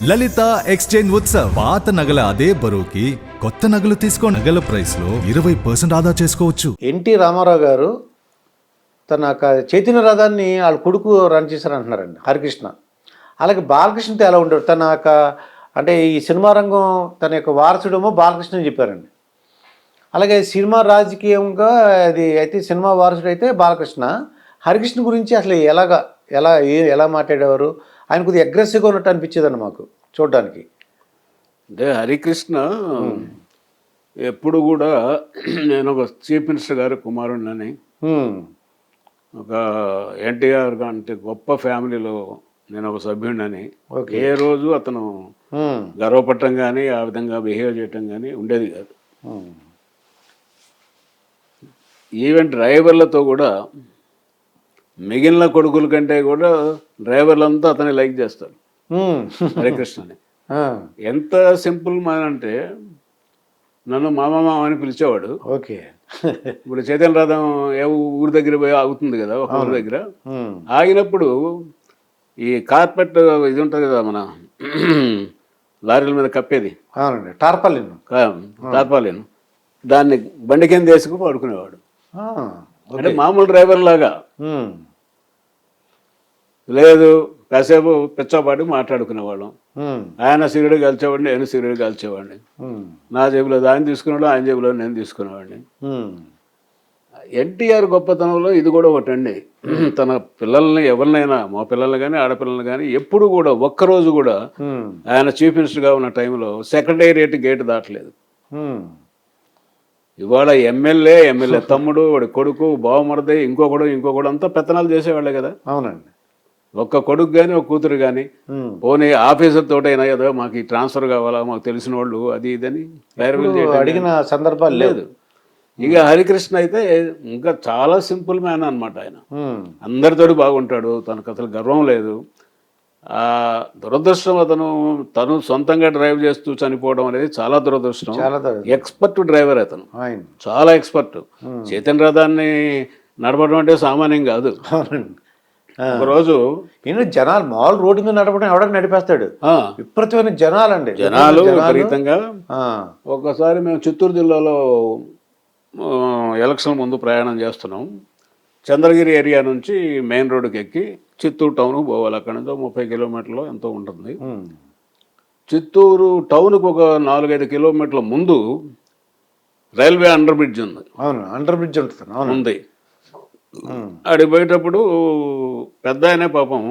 లలిత exchange Utsav పాత నగల అదే బరువుకి కొత్త నగలు తీసుకో నగల ప్రైస్ లో 20% ఆదా చేసుకోవచ్చు. ఎన్టీ రామారావు గారు తన చైతన్య రథాన్ని వాళ్ళ కొడుకు రన్ చేశారంటున్నారండి, హరికృష్ణ. అలాగే బాలకృష్ణతో ఎలా ఉండేవాడు, తన అంటే ఈ సినిమా రంగం తన యొక్క వారసుడేమో బాలకృష్ణ అని చెప్పారండి. అలాగే సినిమా రాజకీయంగా అది అయితే సినిమా వారసుడు అయితే బాలకృష్ణ. హరికృష్ణ గురించి అసలు ఎలా మాట్లాడేవారు, ఆయన కొద్దిగా అగ్రెసివ్గా ఉన్నట్టు అనిపించేదండి మాకు చూడడానికి. అంటే హరికృష్ణ ఎప్పుడు కూడా నేను ఒక చీఫ్ మినిస్టర్ గారి కుమారుడినని, ఒక ఎన్టీఆర్ అంటే గొప్ప ఫ్యామిలీలో నేను ఒక సభ్యుడినని ఏ రోజు అతను గర్వపడటం కానీ ఆ విధంగా బిహేవ్ చేయటం కానీ ఉండేది కాదు. ఈవెన్ డ్రైవర్లతో కూడా మిగిలిన కొడుకుల కంటే కూడా డ్రైవర్లంతా అతన్ని లైక్ చేస్తారు హరికృష్ణని. ఎంత సింపుల్ మ్యాన్ అంటే నన్ను మామ అని పిలిచేవాడు. ఓకే. ఇప్పుడు చైతన్య రథం ఏ ఊరి దగ్గర పోయి ఆగుతుంది కదా, ఒక ఊరి దగ్గర ఆగినప్పుడు ఈ కార్పెట్ ఇది ఉంటుంది కదా మన లారీల మీద కప్పేది, టార్పాలిన్, దాన్ని బండి కింద వేసుకుని పడుకునేవాడు. అంటే మామూలు డ్రైవర్ లాగా లేదు, కాసేపు పిచ్చపాటి మాట్లాడుకునేవాళ్ళం. ఆయన సిగరెట్ కాల్చేవాడిని, నేను సిగరెట్ కాల్చేవాడిని. నా జేబులో ఆయన తీసుకునేవాడు, ఆయన జేబులో నేను తీసుకునేవాడిని. ఎన్టీఆర్ గొప్పతనంలో ఇది కూడా ఒకటండి, తన పిల్లల్ని ఎవరినైనా, మా పిల్లల్ని కానీ ఆడపిల్లల్ని కానీ ఎప్పుడు కూడా ఒక్కరోజు కూడా ఆయన చీఫ్ మినిస్టర్గా ఉన్న టైంలో సెక్రటేరియట్ గేట్ దాటలేదు. ఇవాళ ఎమ్మెల్యే తమ్ముడు, వాడి కొడుకు, బావమరది, ఇంకొకడు అంతా పెత్తనాలు చేసేవాళ్ళే కదా. అవునండి. ఒక్క కొడుకు కానీ ఒక కూతురు కానీ పోనీ ఆఫీసర్ తోటైనా ఏదో మాకు ఈ ట్రాన్స్ఫర్ కావాలా, మాకు తెలిసిన వాళ్ళు అది ఇదని అడిగిన సందర్భాలు లేదు. ఇక హరికృష్ణ అయితే ఇంకా చాలా సింపుల్ మ్యాన్ అనమాట. ఆయన అందరితోటి బాగుంటాడు, తనకు అసలు గర్వం లేదు. ఆ దురదృష్టం తను సొంతంగా డ్రైవ్ చేస్తూ చనిపోవడం అనేది చాలా దురదృష్టం. ఎక్స్పర్ట్ డ్రైవర్ అతను, చాలా ఎక్స్పర్ట్. చైతన్య రథాన్ని నడపడం అంటే సామాన్యం కాదు. ఒకరోజు జనాలు మామూలు రోడ్డు మీద నడపడం ఎవడని నడిపేస్తాడు, విపరీతమైన జనాలు విపరీతంగా. ఒకసారి మేము చిత్తూరు జిల్లాలో ఎలక్షన్ ముందు ప్రయాణం చేస్తున్నాం. చంద్రగిరి ఏరియా నుంచి మెయిన్ రోడ్డుకి ఎక్కి చిత్తూరు టౌన్కు పోవాలి. అక్కడ నుంచి 30 కిలోమీటర్లు ఎంతో ఉంటుంది. చిత్తూరు టౌన్కు ఒక 4-5 కిలోమీటర్ల ముందు రైల్వే అండర్ బ్రిడ్జ్ ఉంది. అండర్ బ్రిడ్జ్ ఉంది. అడిగి పోయేటప్పుడు పెద్ద ఆయనే పాపం,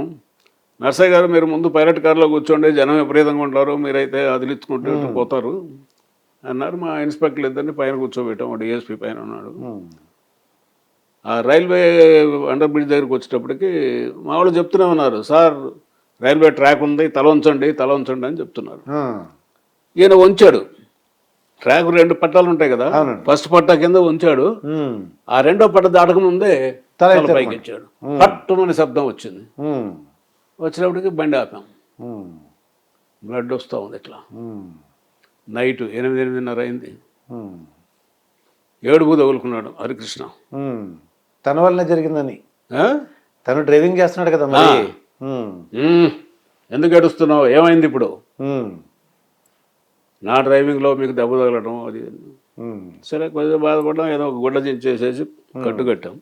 నర్సయ్య గారు మీరు ముందు పైలట్ కార్లో కూర్చోండి, జనం విపరీతంగా ఉంటారు, మీరైతే అదిలించుకుంటూ పోతారు అన్నారు. మా ఇన్స్పెక్టర్లు ఇద్దరిని పైన కూర్చోబెట్టాం, డిఎస్పీ పైన ఉన్నాడు. ఆ రైల్వే అండర్ బ్రిడ్జ్ దగ్గరికి వచ్చేటప్పటికి మా వాళ్ళు చెప్తూనే ఉన్నారు, సార్ రైల్వే ట్రాక్ ఉంది, తల ఉంచండి అని చెప్తున్నారు. ఈయన వంచాడు. ట్రాక్ 2 పట్టాలు ఉంటాయి కదా, ఫస్ట్ పట్టా కింద ఉంచాడు. ఆ రెండో పట్ట దాటక ముందే తల పైకి ఇచ్చాడు. పట్టుమని శబ్దం వచ్చింది. వచ్చినప్పటికి బండి ఆపాం. బ్లడ్ వస్తూ ఉంది ఇట్లా. నైట్ 8-8:30 అయింది. ఏడుపు తగులుకున్నాడు హరికృష్ణ. తన వల్లనే జరిగిందని, తను డ్రైవింగ్ చేస్తున్నాడు కదా మరి. ఎందుకు ఏడుస్తున్నావు, ఏమైంది ఇప్పుడు? నా డ్రైవింగ్లో మీకు దెబ్బ తగలడం అది. సరే కొద్దిగా బాధపడడం, ఏదో ఒక గుడ్డ చించేసేసి కట్టుకట్టాం.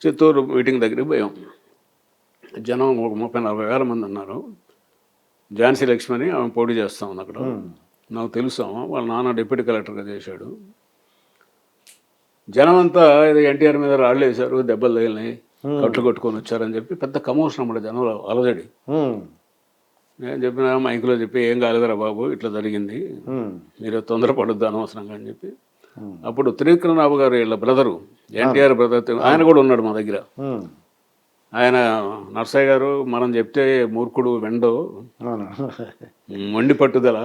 చిత్తూరు మీటింగ్ దగ్గరికి పోయాం. జనం ఒక 30-40 వేల మంది ఉన్నారు. ఝాన్సీ లక్ష్మణి ఆమె పోటీ చేస్తా ఉంది అక్కడ. నాకు తెలుసు, వాళ్ళ నాన్న డిప్యూటీ కలెక్టర్గా చేశాడు. జనం అంతా ఏదో ఎన్టీఆర్ మీద రాళ్ళు వేశారు, దెబ్బలు తగిలినాయి, కట్లు కొట్టుకొని వచ్చారని చెప్పి పెద్ద కమోషన్ అన్నమాట జనంలో, అలజడి. నేను చెప్పిన మైకులో చెప్పి, ఏం కాలేదురా బాబు, ఇట్లా జరిగింది, మీరు తొందరపడొద్దు అనవసరంగా అని చెప్పి. అప్పుడు త్రివిక్రమరావు గారు వీళ్ళ బ్రదరు, ఎన్టీఆర్ బ్రదర్, ఆయన కూడా ఉన్నాడు మా దగ్గర. ఆయన, నర్సయ్య గారు మనం చెప్తే మూర్ఖుడు వెండో, మొండి పట్టుదల,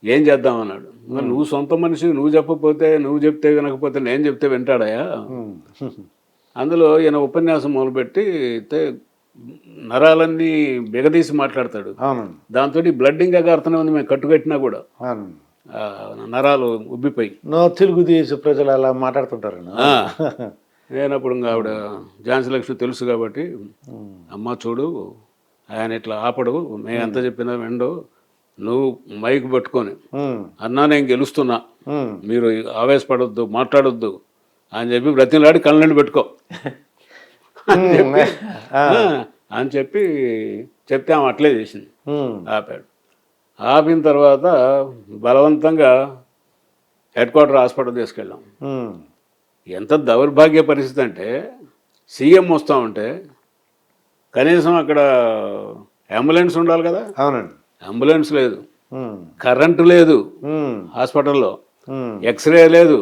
ఏం చేద్దామన్నాడు. మరి నువ్వు సొంత మనిషి, నువ్వు చెప్పకపోతే, నువ్వు చెప్తే వినకపోతే నేను చెప్తే వింటాడాయా? అందులో ఈయన ఉపన్యాసం మొదలుపెట్టి నరాలన్నీ బిగదీసి మాట్లాడతాడు. దాంతో బ్లడ్డింగ్ అగారుతూనే ఉంది, మేము కట్టుకట్టినా కూడా నరాలు ఉబ్బిపోయి. తెలుగుదేశ ప్రజలు అలా మాట్లాడుతుంటారు. నేను అప్పుడు ఆవిడ ఝాన్సీ లక్ష్మి తెలుసు కాబట్టి, అమ్మ చూడు ఆయన ఇట్లా ఆపడు, మేము ఎంత చెప్పినా విండు, నువ్వు మైక్ పట్టుకొని ఉమ్, అన్నా నేను గెలుస్తున్నా, ఉమ్. మీరు ఆవేశపడొద్దు, మాట్లాడొద్దు అని చెప్పి బ్రతిలాడి కళ్ళని పెట్టుకో అని చెప్పి చెప్తే ఆమె అట్లే చేసింది. ఉమ్, ఆపాడు. ఆపిన తర్వాత బలవంతంగా హెడ్ క్వార్టర్ హాస్పిటల్ తీసుకెళ్ళాం. ఉమ్, ఎంత దౌర్భాగ్య పరిస్థితి అంటే సీఎం వస్తూ ఉంటే కనీసం అక్కడ అంబులెన్స్ ఉండాలి కదా, అవునండి. అంబులెన్స్ లేదు, ఉమ్, కరెంటు లేదు ఉమ్, హాస్పిటల్లో, ఉమ్, ఎక్స్రే లేదు.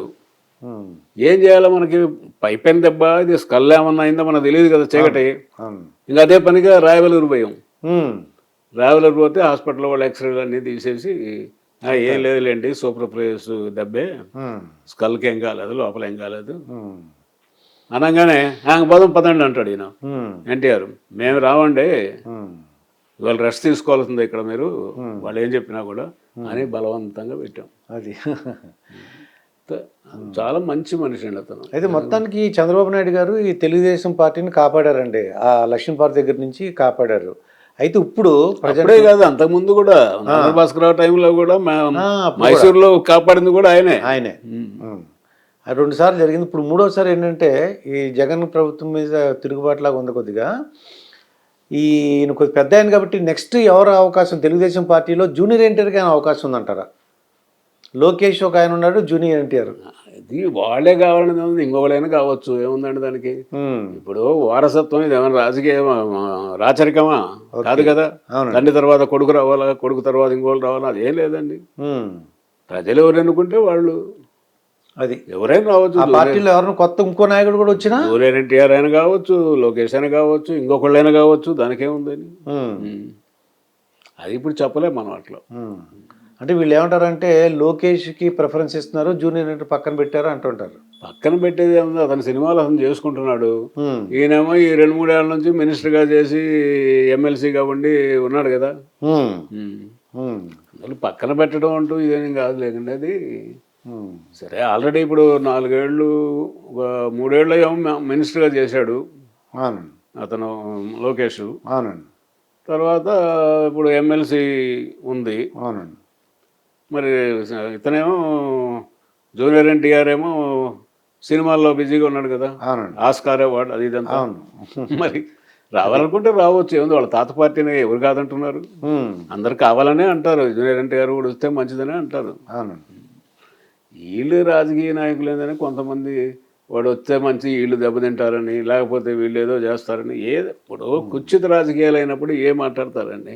ఉమ్, ఏం చేయాలో మనకి పైపెన్ దెబ్బ, ఇది స్కల్ ఏమన్నా అయిందో మనకు తెలియదు కదా చీకటి. అవును. ఇంకా అదే పనిగా రాయవలూరు పోయాం. ఉమ్, రాయవలూరు పోతే హాస్పిటల్లో వాళ్ళు ఎక్స్రేలు అన్నీ తీసేసి ఏం లేదులేండి, సూపర్ ప్లేస్ దెబ్బే, ఉమ్, స్కల్కి ఏం కాలేదు, లోపల ఏం కాలేదు ఉమ్, అనగానే పదండి అంటాడు ఈయన ఉమ్, ఎన్టీఆర్. మేము రావండి, ఉమ్, ఇవాళ రెస్ట్ తీసుకోవాల్సిందే ఇక్కడ మీరు, వాళ్ళు ఏం చెప్పినా కూడా అని బలవంతంగా పెట్టాం. అది చాలా మంచి మనిషి అండి అతను. అయితే మొత్తానికి చంద్రబాబు నాయుడు గారు ఈ తెలుగుదేశం పార్టీని కాపాడారండి, ఆ లక్ష్మీపార్టీ దగ్గర నుంచి కాపాడారు. అయితే ఇప్పుడు అప్పుడే కాదు, అంతకుముందు కూడా భాస్కరరావు టైంలో కూడా మైసూరులో కాపాడింది కూడా ఆయనే. ఆయనే అది 2 సార్లు జరిగింది. ఇప్పుడు 3వసారి ఏంటంటే ఈ జగన్ ప్రభుత్వం మీద తిరుగుబాటులాగా ఉంది కొద్దిగా. ఈయన కొద్ది పెద్ద ఆయన కాబట్టి నెక్స్ట్ ఎవరు అవకాశం తెలుగుదేశం పార్టీలో జూనియర్ ఎన్టీఆర్కి అయినా అవకాశం ఉందంటారా? లోకేష్ ఒక ఆయన ఉన్నాడు, జూనియర్ ఎన్టీఆర్. ఇది వాళ్ళే కావాలని ఉంది, ఇంకొకరైనా కావచ్చు, ఏముందండి దానికి. ఇప్పుడు వారసత్వం ఇది ఏమైనా రాజకీయ రాచరికమా? కాదు కదా. తండ్రి తర్వాత కొడుకు రావాలా, కొడుకు తర్వాత ఇంకోళ్ళు రావాలా, అది ఏం లేదండి. ప్రజలు ఎవరు ఎన్నుకుంటే వాళ్ళు, అది ఎవరైనా రావచ్చు. ఆ పార్టీలో ఎవరైనా కొత్త ఇంకో నాయకుడు కూడా వచ్చినా, జూనియర్ ఎన్టీఆర్ అయినా కావచ్చు, లోకేష్ అయినా కావచ్చు, ఇంకొకళ్ళైనా కావచ్చు, దానికేముందని. అది ఇప్పుడు చెప్పలేము మనం అట్లా. అంటే వీళ్ళు ఏమంటారంటే లోకేష్కి ప్రిఫరెన్స్ ఇస్తున్నారు, జూనియర్ ఎన్టీఆర్ పక్కన పెట్టారు అంటుంటారు. పక్కన పెట్టేది ఏముంది, అతని సినిమాలు అతను చేసుకుంటున్నాడు. ఈయనేమో ఈ 2-3 ఏళ్ళ నుంచి మినిస్టర్గా చేసి ఎమ్మెల్సీగా ఉండి ఉన్నాడు కదా. అందులో పక్కన పెట్టడం అంటూ ఇదేం కాదు లేకండి అది. సరే, ఆల్రెడీ ఇప్పుడు 4 ఏళ్ళు 3 ఏళ్ళు ఏమో మినిస్టర్గా చేశాడు అతను లోకేష్. అవునండి. తర్వాత ఇప్పుడు ఎమ్మెల్సీ ఉంది. అవునండి. మరి ఇతనేమో జూనియర్ ఎన్టీఆర్ ఏమో సినిమాల్లో బిజీగా ఉన్నాడు కదా, ఆస్కార్ అవార్డు అది ఇదంతా. మరి రావాలనుకుంటే రావచ్చు, ఏముంది, వాళ్ళ తాత పార్టీని ఎవరు కాదంటున్నారు, అందరు కావాలనే అంటారు. జూనియర్ ఎన్టీఆర్ కూడా వస్తే మంచిదనే అంటారు. వీళ్ళు రాజకీయ నాయకులు ఏంటని కొంతమంది వాడు వస్తే మంచి వీళ్ళు దెబ్బతింటారని, లేకపోతే వీళ్ళు ఏదో చేస్తారని. ఇప్పుడు కుచిత రాజకీయాలు అయినప్పుడు ఏం మాట్లాడతారండి.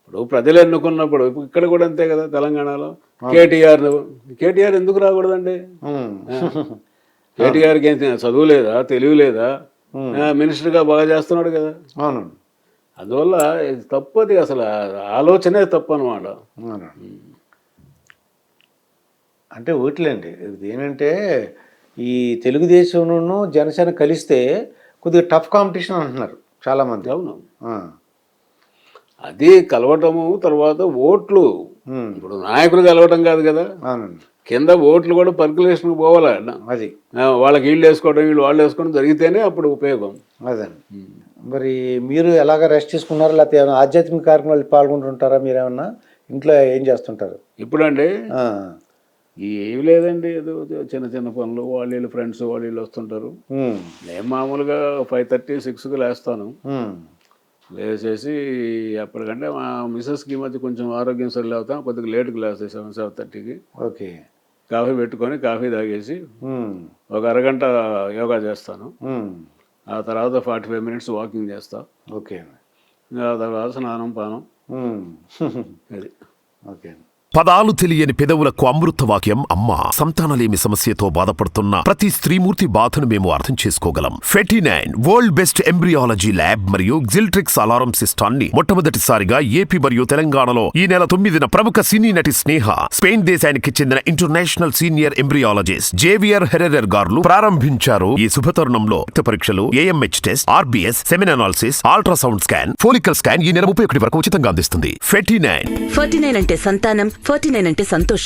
ఇప్పుడు ప్రజలు ఎన్నుకున్నప్పుడు ఇక్కడ కూడా అంతే కదా. తెలంగాణలో కేటీఆర్ ఎందుకు రాకూడదండి? కేటీఆర్కి ఏం చదువు లేదా, తెలివి లేదా, మినిస్టర్గా బాగా చేస్తున్నాడు కదా. అందువల్ల తప్పు, అది అసలు ఆలోచనే తప్పు అనమాట. అంటే ఓట్లేండి, ఇది ఏంటంటే ఈ తెలుగుదేశంను జనసేన కలిస్తే కొద్దిగా టఫ్ కాంపిటీషన్ అంటున్నారు చాలామంది. అవును, అది కలవటము, తర్వాత ఓట్లు. ఇప్పుడు నాయకులు కలవటం కాదు కదా, కింద ఓట్లు కూడా పర్కులేషన్కి పోవాలా. అది వాళ్ళకి వీళ్ళు వేసుకోవడం, వీళ్ళు వాళ్ళు వేసుకోవడం జరిగితేనే అప్పుడు ఉపయోగం. అదండి. మరి మీరు ఎలాగ రెస్ట్ తీసుకున్నారా, లేకపోతే ఏమైనా ఆధ్యాత్మిక కార్యక్రమాలు పాల్గొంటుంటారా? మీరేమన్నా ఇంట్లో ఏం చేస్తుంటారు ఇప్పుడండి? ఏమి లేదండి, ఏదో చిన్న చిన్న పనులు, వాళ్ళు ఫ్రెండ్స్ వాళ్ళు వస్తుంటారు. నేను మామూలుగా 5:30-6కి లేస్తాను. లేచేసి అప్పటికంటే మా మిస్సెస్కి మధ్య కొంచెం ఆరోగ్యం సరిగ్గా అవుతాం, కొద్దిగా లేట్కి లేస్తాయి 7-7:30కి. ఓకే. కాఫీ పెట్టుకొని కాఫీ తాగేసి ఒక అరగంట యోగా చేస్తాను. ఆ తర్వాత 45 మినిట్స్ వాకింగ్ చేస్తా. ఓకే. ఆ తర్వాత స్నానం పానం. అది ఓకే. పదాలు తెలియని పెదవులకు అమృత వాక్యం అమ్మ. సంతానలేమి సమస్యతో బాధపడుతున్న ప్రతి స్త్రీమూర్తి బాధను మేము అర్థం చేసుకోగలం. 49 వరల్డ్ బెస్ట్ ఎంబ్రియాలజీ ల్యాబ్ మరియు జిల్ట్రిక్స్ అలారం సిస్టాన్ని మొట్టమొదటిసారిగా ఏపీ మరియు తెలంగాణలో ఈ నెల 9న ప్రముఖ సినీ నటి స్నేహ, స్పెయిన్ దేశానికి చెందిన international senior embryologist Javier Herrera గారు ప్రారంభించారు. ఈ శుభతరుణంలో రక్త పరీక్షలు, AMH test, RBS, semen analysis, ultrasound scan, follicle scan ఈ నెల 31 వరకు ఉచితంగా అందిస్తుంది. 49 అంటే సంతానం, 49 అంటే సంతోషం.